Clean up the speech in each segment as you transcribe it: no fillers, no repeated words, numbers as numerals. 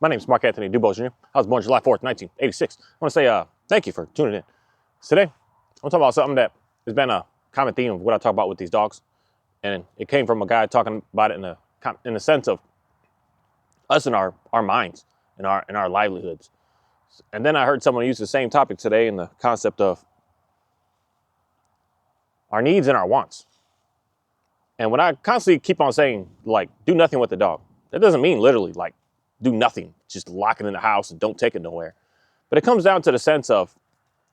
My name is Mark Anthony Dubose Jr. I was born July 4th, 1986. I want to say thank you for tuning in. Today, I'm talking about something that has been a common theme of what I talk about with these dogs. And it came from a guy talking about it in the sense of us and our minds and our livelihoods. And then I heard someone use the same topic today in the concept of our needs and our wants. And when I constantly keep on saying, like, do nothing with the dog, that doesn't mean literally, like, do nothing, just lock it in the house and don't take it nowhere. But it comes down to the sense of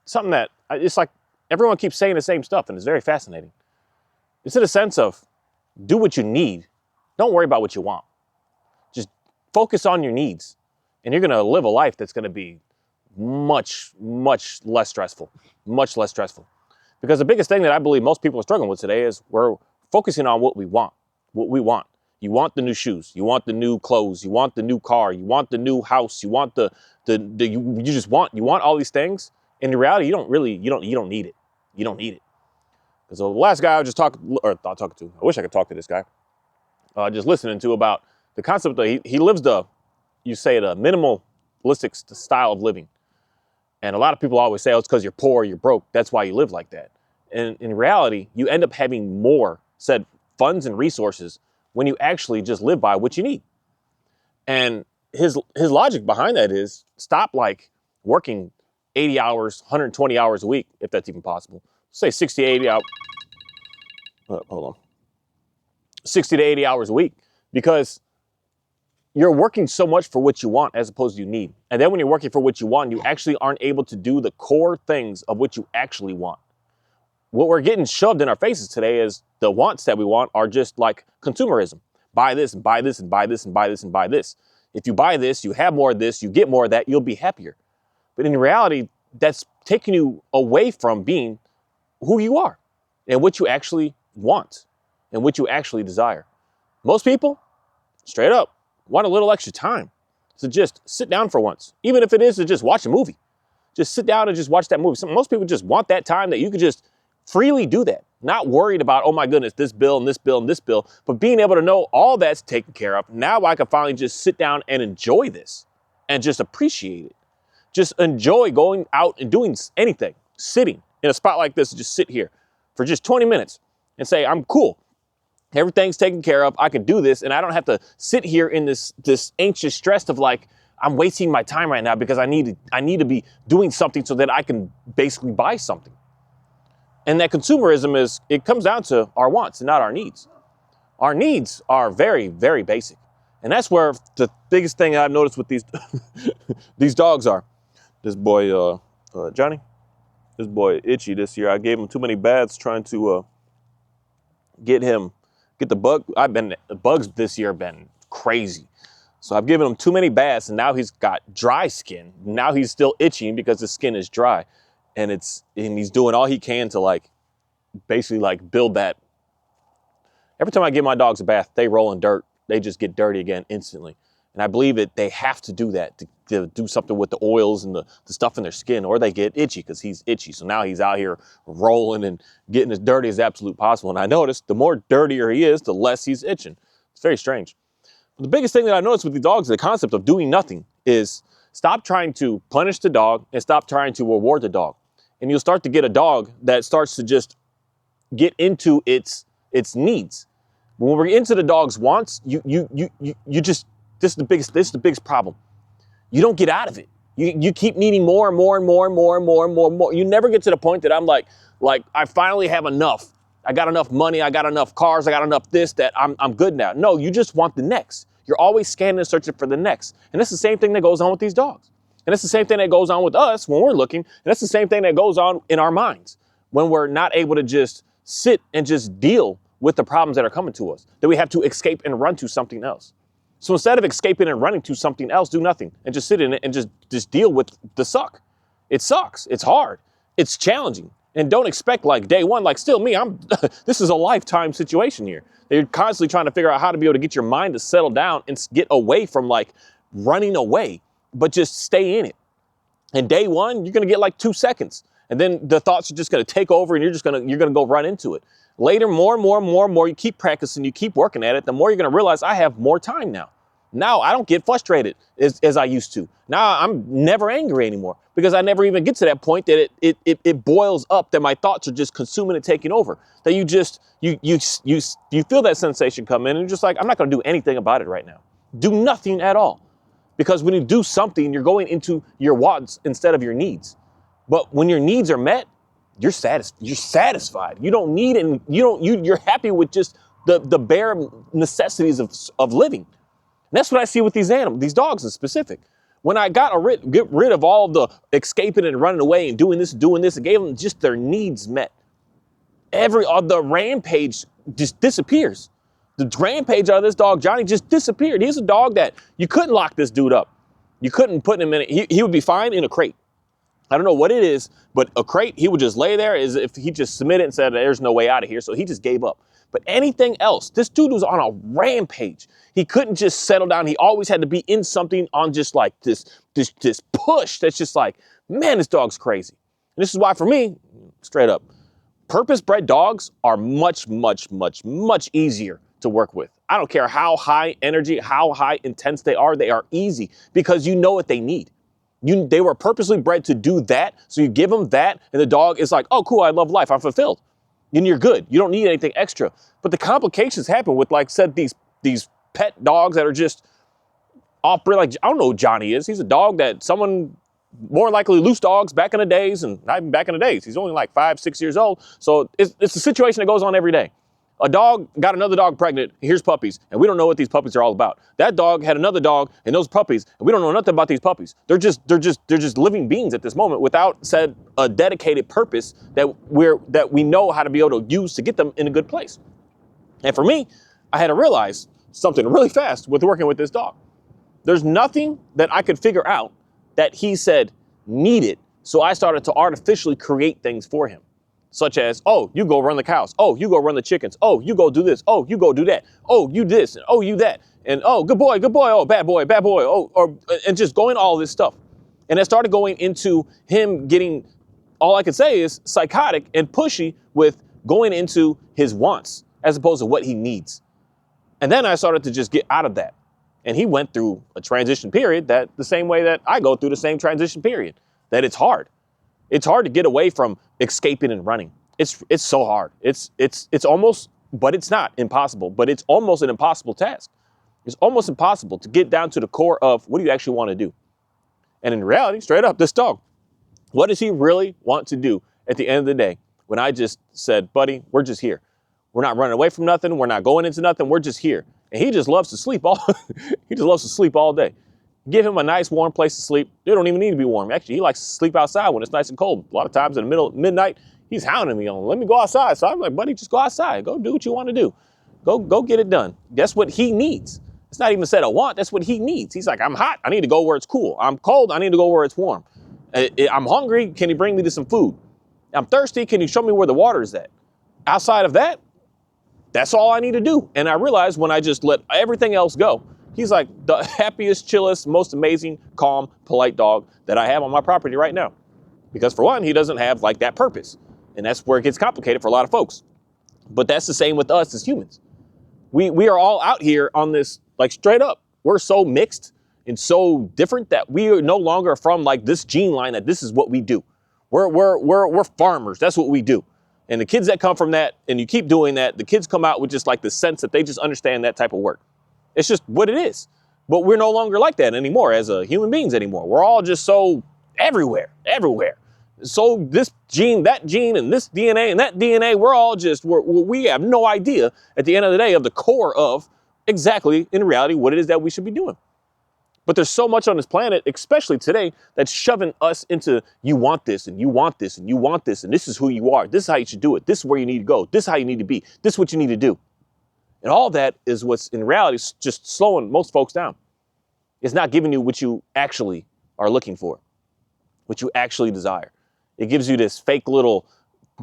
something that, it's like everyone keeps saying the same stuff, and it's very fascinating. It's in the sense of do what you need. Don't worry about what you want. Just focus on your needs, and you're going to live a life that's going to be much, much less stressful, much less stressful. Because the biggest thing that I believe most people are struggling with today is we're focusing on what we want, You want the new shoes, you want the new clothes, you want the new car, you want the new house, you want you want all these things. In reality, you don't need it. You don't need it. Because the last guy I was just talking to, I wish I could talk to this guy, just listening to about the concept that he lives the minimalistic style of living. And a lot of people always say, oh, it's because you're poor, you're broke. That's why you live like that. And in reality, you end up having more said funds and resources when you actually just live by what you need. And his logic behind that is stop like working 80 hours, 120 hours a week, if that's even possible. Say 60 to 80 hours. Hold on. 60 to 80 hours a week, because you're working so much for what you want as opposed to you need. And then when you're working for what you want, you actually aren't able to do the core things of what you actually want. What we're getting shoved in our faces today is the wants that we want are just like consumerism. Buy this and buy this and buy this and buy this and buy this. If you buy this, you have more of this, you get more of that, you'll be happier. But in reality, that's taking you away from being who you are and what you actually want and what you actually desire. Most people, straight up, want a little extra time to just sit down for once, even if it is to just watch a movie. Just sit down and just watch that movie. Most people just want that time that you could just freely do that, not worried about, oh my goodness, this bill and this bill and this bill, but being able to know all that's taken care of. Now I can finally just sit down and enjoy this and just appreciate it. Just enjoy going out and doing anything, sitting in a spot like this, just sit here for just 20 minutes and say, I'm cool. Everything's taken care of. I can do this. And I don't have to sit here in this anxious stress of like, I'm wasting my time right now because I need to be doing something so that I can basically buy something. And that consumerism it comes down to our wants and not our needs. Our needs are very, very basic. And that's where the biggest thing I've noticed with these dogs are. This boy, Johnny, this boy Itchy this year, I gave him too many baths trying to get the bug. The bugs this year have been crazy. So I've given him too many baths, and now he's got dry skin. Now he's still itching because his skin is dry. And he's doing all he can to like basically like build that. Every time I give my dogs a bath, they roll in dirt. They just get dirty again instantly. And I believe that they have to do that to do something with the oils and the stuff in their skin, or they get itchy because he's itchy. So now he's out here rolling and getting as dirty as absolute possible. And I noticed the more dirtier he is, the less he's itching. It's very strange. But the biggest thing that I noticed with the dogs, the concept of doing nothing, is stop trying to punish the dog and stop trying to reward the dog. And you'll start to get a dog that starts to just get into its needs. When we're into the dog's wants, you just, this is the biggest problem. You don't get out of it. You keep needing more and more and more and more and more and more and more. You never get to the point that I'm like I finally have enough. I got enough money. I got enough cars. I got enough this, that I'm good now. No, you just want the next. You're always scanning and searching for the next. And that's the same thing that goes on with these dogs. And that's the same thing that goes on with us when we're looking. And that's the same thing that goes on in our minds when we're not able to just sit and just deal with the problems that are coming to us, that we have to escape and run to something else. So instead of escaping and running to something else, do nothing and just sit in it and just deal with the suck. It sucks. It's hard. It's challenging. And don't expect like day one, like still me, this is a lifetime situation here. You're constantly trying to figure out how to be able to get your mind to settle down and get away from like running away, but just stay in it. And day one, you're going to get like 2 seconds. And then the thoughts are just going to take over and you're going to go run into it. Later, more and more, you keep practicing, you keep working at it, the more you're going to realize I have more time now. Now I don't get frustrated as I used to. Now I'm never angry anymore because I never even get to that point that it boils up, that my thoughts are just consuming and taking over. That you feel that sensation come in and you're just like, I'm not going to do anything about it right now. Do nothing at all. Because when you do something, you're going into your wants instead of your needs. But when your needs are met, you're satisfied. You don't need and you're happy with just the bare necessities of living. And that's what I see with these animals, these dogs in specific. When I get rid of all the escaping and running away and doing this and gave them just their needs met, the rampage just disappears. The rampage out of this dog, Johnny, just disappeared. He's a dog that you couldn't lock this dude up. You couldn't put him in it. He would be fine in a crate. I don't know what it is, but a crate, he would just lay there as if he just submitted and said, there's no way out of here. So he just gave up. But anything else, this dude was on a rampage. He couldn't just settle down. He always had to be in something on just like this push that's just like, man, this dog's crazy. And this is why for me, straight up, purpose-bred dogs are much, much, much, much easier to work with. I don't care how high energy, how high intense they are easy because you know what they need. They were purposely bred to do that, so you give them that, and the dog is like, oh, cool, I love life, I'm fulfilled. And you're good. You don't need anything extra. But the complications happen with, like I said, these pet dogs that are just off-breed. Like, I don't know who Johnny is. He's a dog that someone, more likely loose dogs back in the days, and not even back in the days. He's only like 5, 6 years old. So it's a situation that goes on every day. A dog got another dog pregnant, here's puppies, and we don't know what these puppies are all about. That dog had another dog and those puppies, and we don't know nothing about these puppies. They're just living beings at this moment without a dedicated purpose that we know how to be able to use to get them in a good place. And for me, I had to realize something really fast with working with this dog. There's nothing that I could figure out that he said needed, so I started to artificially create things for him. Such as, oh, you go run the cows. Oh, you go run the chickens. Oh, you go do this. Oh, you go do that. Oh, you this. And oh, you that. And oh, good boy. Oh, bad boy. Oh, and just going all this stuff. And it started going into him getting, all I could say is psychotic and pushy with going into his wants as opposed to what he needs. And then I started to just get out of that. And he went through a transition period that the same way that I go through the same transition period, that it's hard. It's hard to get away from escaping and running. It's so hard. It's almost, but it's not impossible, but it's almost an impossible task. It's almost impossible to get down to the core of what do you actually want to do? And in reality, straight up, this dog, what does he really want to do at the end of the day? When I just said, buddy, we're just here. We're not running away from nothing. We're not going into nothing. We're just here. And he just loves to sleep he just loves to sleep all day. Give him a nice warm place to sleep. It don't even need to be warm. Actually, he likes to sleep outside when it's nice and cold. A lot of times in the middle of midnight, he's hounding me on, let me go outside. So I'm like, buddy, just go outside. Go do what you want to do. Go get it done. That's what he needs. It's not even said a want. That's what he needs. He's like, I'm hot. I need to go where it's cool. I'm cold. I need to go where it's warm. I'm hungry. Can you bring me to some food? I'm thirsty. Can you show me where the water is at? Outside of that, that's all I need to do. And I realized when I just let everything else go, he's like the happiest, chillest, most amazing, calm, polite dog that I have on my property right now. Because for one, he doesn't have like that purpose. And that's where it gets complicated for a lot of folks. But that's the same with us as humans. We are all out here on this, like straight up. We're so mixed and so different that we are no longer from like this gene line that this is what we do. We're farmers. That's what we do. And the kids that come from that, and you keep doing that, the kids come out with just like the sense that they just understand that type of work. It's just what it is. But we're no longer like that anymore as human beings anymore. We're all just so everywhere. So this gene, that gene, and this DNA and that DNA, we're all just, we have no idea at the end of the day of the core of exactly in reality what it is that we should be doing. But there's so much on this planet, especially today, that's shoving us into you want this and you want this and you want this and this is who you are. This is how you should do it. This is where you need to go. This is how you need to be. This is what you need to do. And all that is what's in reality just slowing most folks down. It's not giving you what you actually are looking for, what you actually desire. It gives you this fake little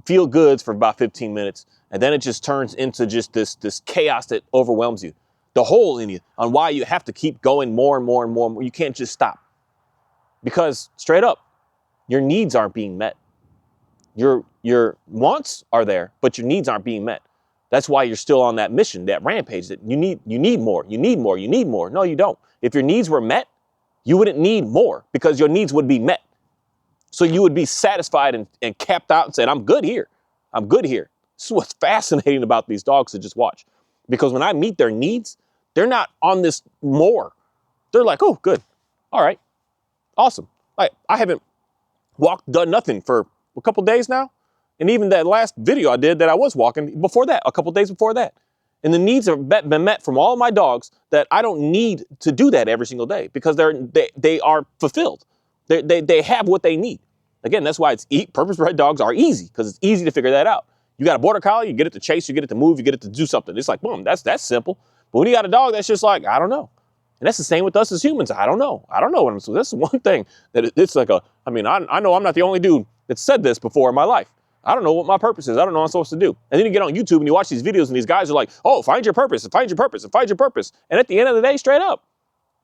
feel goods for about 15 minutes, and then it just turns into just this chaos that overwhelms you. The hole in you on why you have to keep going more and more and more. You can't just stop. Because straight up, your needs aren't being met. Your wants are there, but your needs aren't being met. That's why you're still on that mission, that rampage, that you need more, you need more, you need more. No, you don't. If your needs were met, you wouldn't need more because your needs would be met. So you would be satisfied and capped out and said, I'm good here. I'm good here. This is what's fascinating about these dogs to just watch. Because when I meet their needs, they're not on this more. They're like, oh, good. All right. Awesome. Like, I haven't done nothing for a couple days now. And even that last video I did that I was walking before that, a couple days before that. And the needs have been met from all of my dogs that I don't need to do that every single day because they are fulfilled. They have what they need. Again, that's why purpose-bred dogs are easy because it's easy to figure that out. You got a border collie, you get it to chase, you get it to move, you get it to do something. It's like, boom, that's simple. But when you got a dog that's just like, I don't know. And that's the same with us as humans. I don't know. I don't know what I'm supposed to do. That's one thing that it's like I know I'm not the only dude that said this before in my life. I don't know what my purpose is. I don't know what I'm supposed to do. And then you get on YouTube and you watch these videos and these guys are like, oh, find your purpose, and find your purpose, and find your purpose. And at the end of the day, straight up,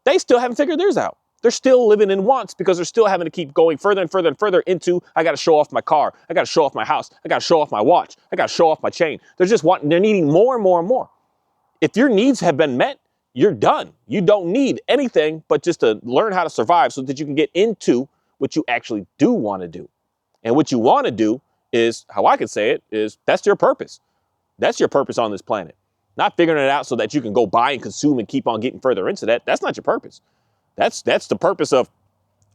they still haven't figured theirs out. They're still living in wants because they're still having to keep going further and further and further into, I got to show off my car. I got to show off my house. I got to show off my watch. I got to show off my chain. They're needing more and more and more. If your needs have been met, you're done. You don't need anything but just to learn how to survive so that you can get into what you actually do want to do. And what you want to do is, how I can say it, is that's your purpose. That's your purpose on this planet. Not figuring it out so that you can go buy and consume and keep on getting further into that. That's not your purpose. That's the purpose of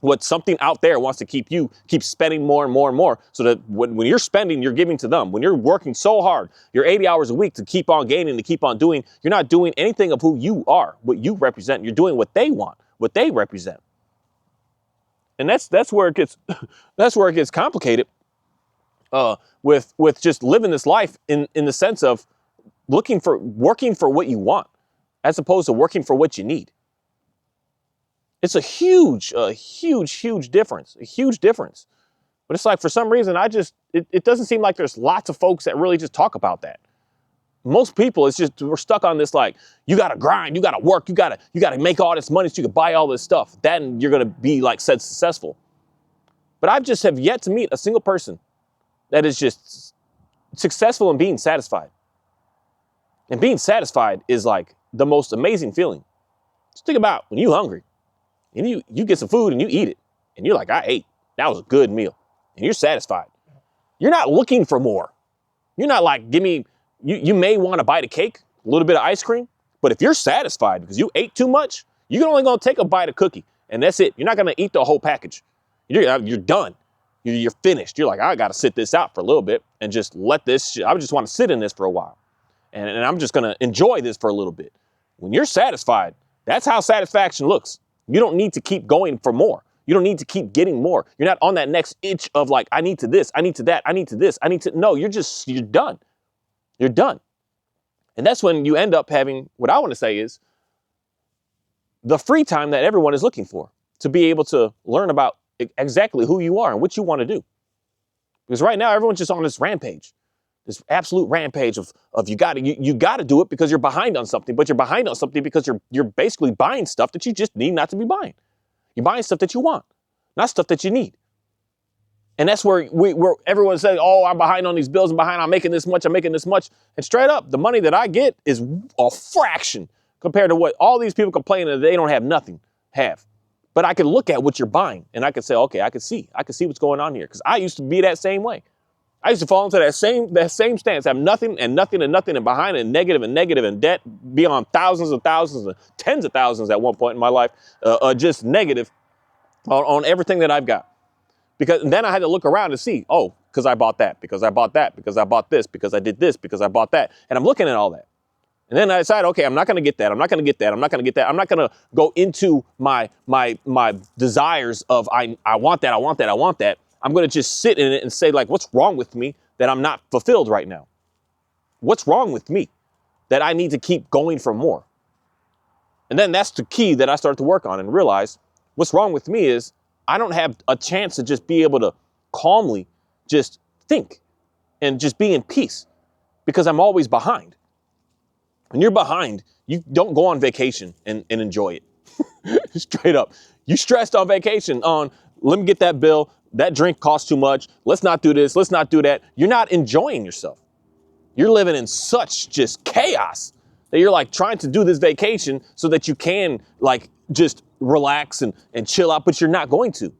what something out there wants to keep spending more and more and more so that when you're spending, you're giving to them. When you're working so hard, you're 80 hours a week to keep on gaining, to keep on doing, you're not doing anything of who you are, what you represent. You're doing what they want, what they represent. And that's where it gets complicated with just living this life in the sense of working for what you want as opposed to working for what you need. It's a huge difference, a huge difference. But it's like, for some reason, it doesn't seem like there's lots of folks that really just talk about that. Most people, it's just, we're stuck on this, like, you got to grind, you got to work, you got to make all this money so you can buy all this stuff. Then you're going to be, like, said successful. But I just have yet to meet a single person that is just successful in being satisfied. And being satisfied is like the most amazing feeling. Just think about when you're hungry and you get some food and you eat it and you're like, I ate. That was a good meal. And you're satisfied. You're not looking for more. You're not like, you may want to bite a cake, a little bit of ice cream, but if you're satisfied because you ate too much, you're only going to take a bite of cookie and that's it. You're not going to eat the whole package. You're done. You're finished. You're like, I got to sit this out for a little bit and just I just want to sit in this for a while. And I'm just going to enjoy this for a little bit. When you're satisfied, that's how satisfaction looks. You don't need to keep going for more. You don't need to keep getting more. You're not on that next itch of like, I need to this, I need to that, I need to this, I need to, no, you're done. You're done. And that's when you end up having, what I want to say is, the free time that everyone is looking for, to be able to learn about exactly who you are and what you want to do. Because right now, everyone's just on this rampage, this absolute rampage of you got to do it because you're behind on something, but you're behind on something because you're basically buying stuff that you just need not to be buying. You're buying stuff that you want, not stuff that you need. And that's where everyone says, oh, I'm behind on these bills, I'm making this much. And straight up, the money that I get is a fraction compared to what all these people complaining that they don't have nothing have. But I can look at what you're buying and I can say, okay, I can see what's going on here. Because I used to be that same way. I used to fall into that same stance, have nothing and behind and negative and debt, be on thousands and thousands and tens of thousands at one point in my life, just negative on everything that I've got. Because then I had to look around to see, oh, because I bought that, because I bought that, because I bought this, because I did this, because I bought that. And I'm looking at all that. And then I decide, okay, I'm not going to get that. I'm not going to get that. I'm not going to get that. I'm not going to go into my desires of I want that, I want that, I want that. I'm going to just sit in it and say, like, what's wrong with me that I'm not fulfilled right now? What's wrong with me that I need to keep going for more? And then that's the key that I started to work on and realize what's wrong with me is I don't have a chance to just be able to calmly just think and just be in peace because I'm always behind. When you're behind, you don't go on vacation and enjoy it. Straight up. You stressed on vacation on, let me get that bill. That drink costs too much. Let's not do this. Let's not do that. You're not enjoying yourself. You're living in such just chaos that you're like trying to do this vacation so that you can like just relax and chill out, but you're not going to.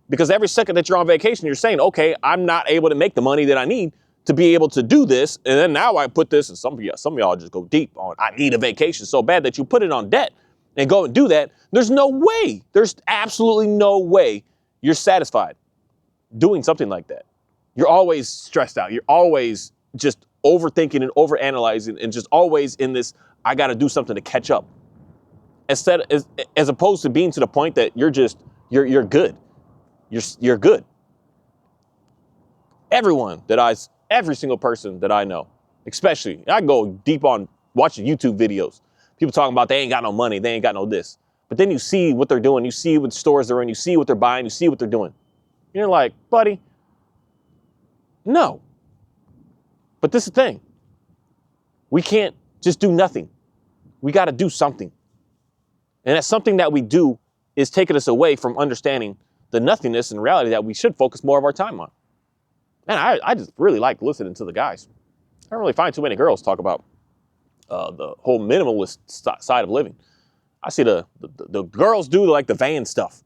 Because every second that you're on vacation, you're saying, okay, I'm not able to make the money that I need to be able to do this. And then now I put this, and some of y'all just go deep on, I need a vacation so bad that you put it on debt and go and do that. There's no way, there's absolutely no way you're satisfied doing something like that. You're always stressed out. You're always just overthinking and overanalyzing and just always in this, I got to do something to catch up. As opposed to being to the point that you're good. You're good. Every single person that I know, especially, I go deep on watching YouTube videos. People talking about they ain't got no money, they ain't got no this. But then you see what they're doing, you see what stores they're in, you see what they're buying, you see what they're doing. You're like, buddy, no. But this is the thing. We can't just do nothing. We got to do something. And that's something that we do is taking us away from understanding the nothingness and reality that we should focus more of our time on. Man, I just really like listening to the guys. I don't really find too many girls talk about the whole minimalist side of living. I see the girls do like the van stuff,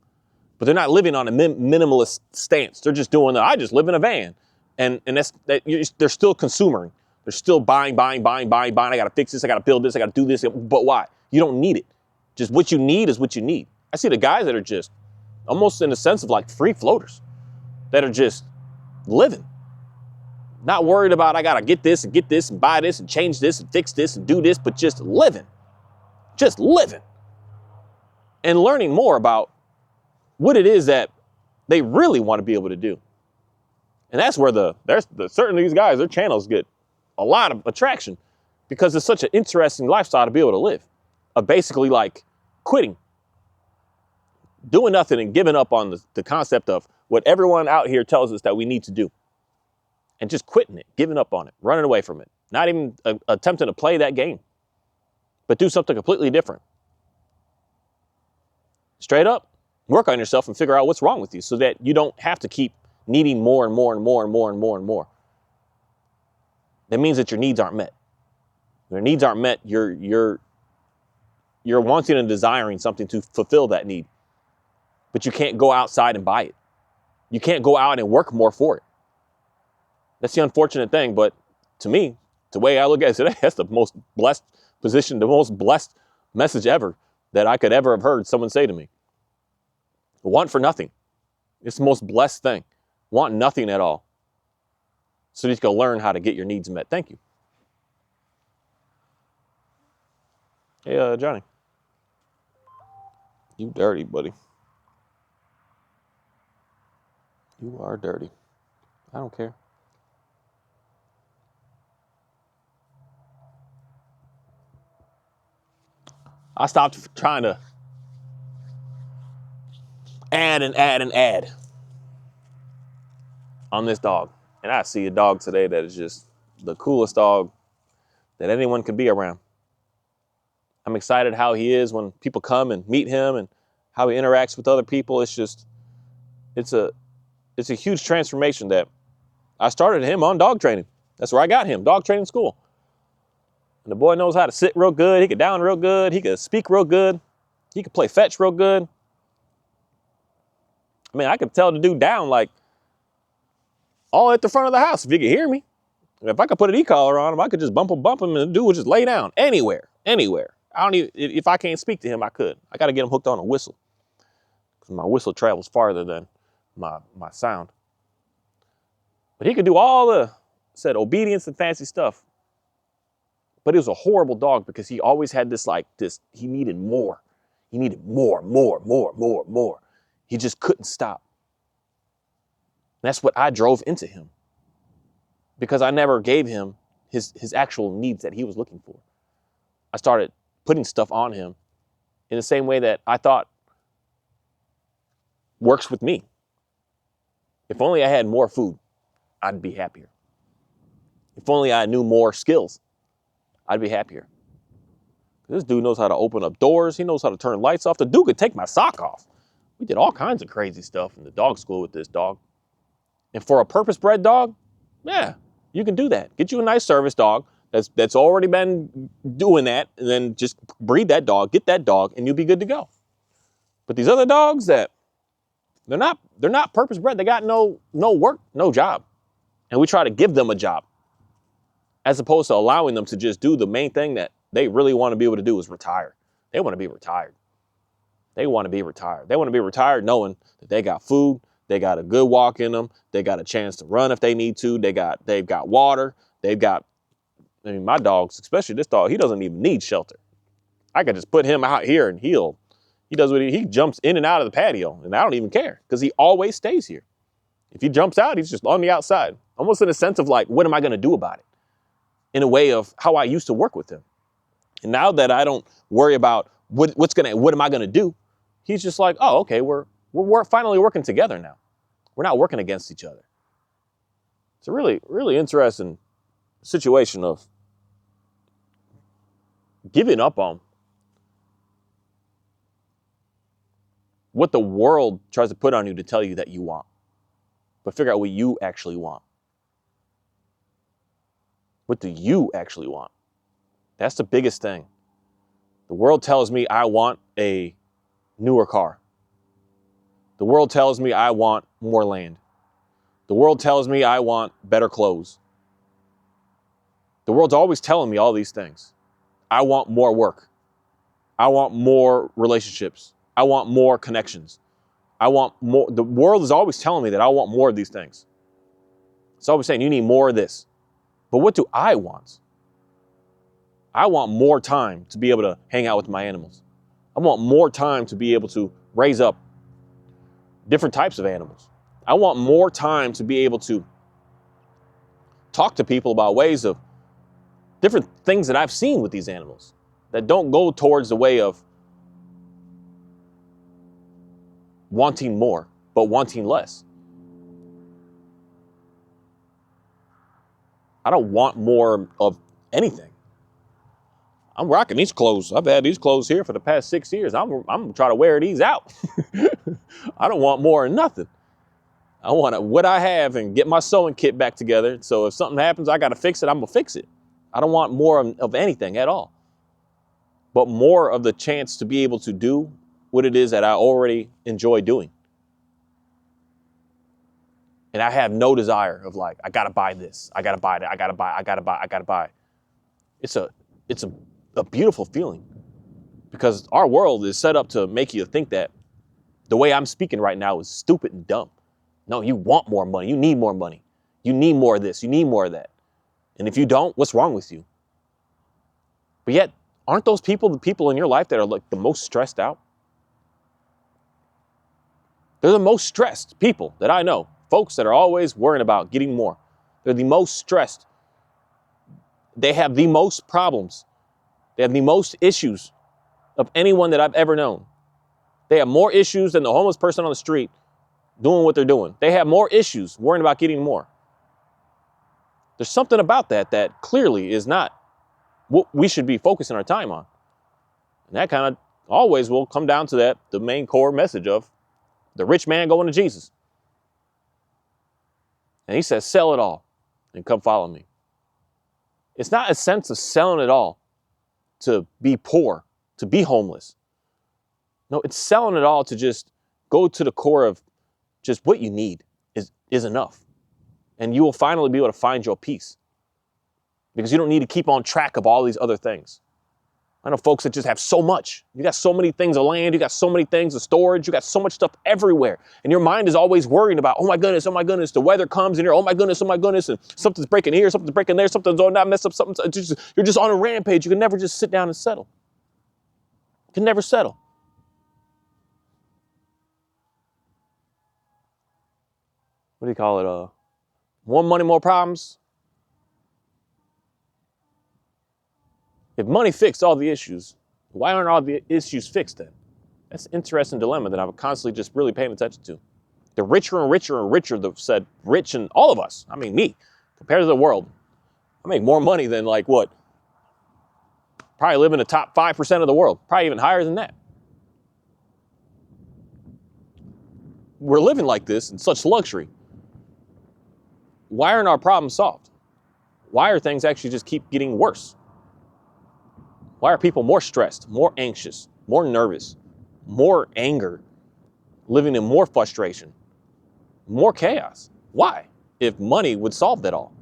but they're not living on a minimalist stance. They're just doing I just live in a van. And they're still consuming. They're still buying. I got to fix this. I got to build this. I got to do this. But why? You don't need it. Just what you need is what you need. I see the guys that are just almost in a sense of like free floaters that are just living. Not worried about, I got to get this and buy this and change this and fix this and do this, but just living. Just living. And learning more about what it is that they really want to be able to do. And that's where certainly these guys, their channels get a lot of attraction because it's such an interesting lifestyle to be able to live. Of basically like quitting, doing nothing and giving up on the concept of what everyone out here tells us that we need to do. And just quitting it, giving up on it, running away from it, not even attempting to play that game, but do something completely different. Straight up, work on yourself and figure out what's wrong with you so that you don't have to keep needing more and more and more and more and more and more. That means that your needs aren't met. When your needs aren't met, you're wanting and desiring something to fulfill that need. But you can't go outside and buy it. You can't go out and work more for it. That's the unfortunate thing, but to me, the way I look at it today, that's the most blessed position, the most blessed message ever that I could ever have heard someone say to me. Want for nothing. It's the most blessed thing. Want nothing at all. So that you can learn how to get your needs met. Thank you. Hey, Johnny. You dirty, buddy. You are dirty. I don't care. I stopped trying to add on this dog. And I see a dog today that is just the coolest dog that anyone could be around. I'm excited how he is when people come and meet him and how he interacts with other people. It's a huge transformation that I started him on dog training. That's where I got him, dog training school. And the boy knows how to sit real good. He could down real good. He could speak real good. He could play fetch real good. I mean, I could tell the dude down like all at the front of the house if he could hear me. If I could put an e-collar on him, I could just bump him and the dude would just lay down anywhere. I don't even, if I can't speak to him, I could. I got to get him hooked on a whistle because my whistle travels farther than my sound. But he could do all the obedience and fancy stuff. But he was a horrible dog because he always had he needed more. He needed more. He just couldn't stop. And that's what I drove into him because I never gave him his actual needs that he was looking for. I started putting stuff on him in the same way that I thought works with me. If only I had more food, I'd be happier. If only I knew more skills, I'd be happier. This dude knows how to open up doors. He knows how to turn lights off. The dude could take my sock off. We did all kinds of crazy stuff in the dog school with this dog. And for a purpose-bred dog, yeah, You can do that. Get you a nice service dog that's already been doing that, and then just breed that dog, get that dog, and you'll be good to go. But these other dogs that they're not purpose bred, they got no work, no job. And we try to give them a job as opposed to allowing them to just do the main thing that they really want to be able to do is retire. They want to be retired. They want to be retired. They want to be retired knowing that they got food, they got a good walk in them, they got a chance to run if they need to, they've got water, my dogs, especially this dog, he doesn't even need shelter. I could just put him out here and he jumps in and out of the patio, and I don't even care because he always stays here. If he jumps out, he's just on the outside, almost in a sense of like, what am I going to do about it? In a way of how I used to work with him. And now that I don't worry about what am I going to do? He's just like, oh, okay, we're finally working together now. We're not working against each other. It's a really, really interesting situation of giving up on what the world tries to put on you to tell you that you want, but figure out what you actually want. What do you actually want? That's the biggest thing. The world tells me I want a newer car. The world tells me I want more land. The world tells me I want better clothes. The world's always telling me all these things. I want more work. I want more relationships. I want more connections. I want more. The world is always telling me that I want more of these things. It's always saying you need more of this. But what do I want? I want more time to be able to hang out with my animals. I want more time to be able to raise up different types of animals. I want more time to be able to talk to people about ways of different things that I've seen with these animals that don't go towards the way of wanting more, but wanting less. I don't want more of anything. I'm rocking these clothes. I've had these clothes here for the past 6 years. I'm trying to wear these out. I don't want more of nothing. I want what I have and get my sewing kit back together. So if something happens, I got to fix it. I'm going to fix it. I don't want more of anything at all, but more of the chance to be able to do what it is that I already enjoy doing. And I have no desire of like, I got to buy this. I got to buy that. I got to buy. It's a beautiful feeling because our world is set up to make you think that the way I'm speaking right now is stupid and dumb. No, you want more money. You need more money. You need more of this. You need more of that. And if you don't, what's wrong with you? But yet, aren't those people the people in your life that are like the most stressed out? They're the most stressed people that I know. Folks that are always worrying about getting more. They're the most stressed. They have the most problems. They have the most issues of anyone that I've ever known. They have more issues than the homeless person on the street doing what they're doing. They have more issues worrying about getting more. There's something about that clearly is not what we should be focusing our time on. And that kind of always will come down to the main core message of the rich man going to Jesus. And he says, sell it all and come follow me. It's not a sense of selling it all to be poor, to be homeless. No, it's selling it all to just go to the core of just what you need is enough. And you will finally be able to find your peace because you don't need to keep on track of all these other things. I know folks that just have so much. You got so many things of land. You got so many things of storage. You got so much stuff everywhere. And your mind is always worrying about, oh my goodness, the weather comes and you're, oh my goodness, and something's breaking here, something's breaking there, something's on that mess up, you're just on a rampage. You can never just sit down and settle. You can never settle. What do you call it? More money, more problems. If money fixed all the issues, why aren't all the issues fixed then? That's an interesting dilemma that I'm constantly just really paying attention to. The richer and richer and richer, said rich and all of us, I mean me, compared to the world, I make more money than like what? Probably live in the top 5% of the world, probably even higher than that. We're living like this in such luxury. Why aren't our problems solved? why are things actually just keep getting worse? Why are people more stressed, more anxious, more nervous, more anger, living in more frustration, more chaos? Why? If money would solve that all.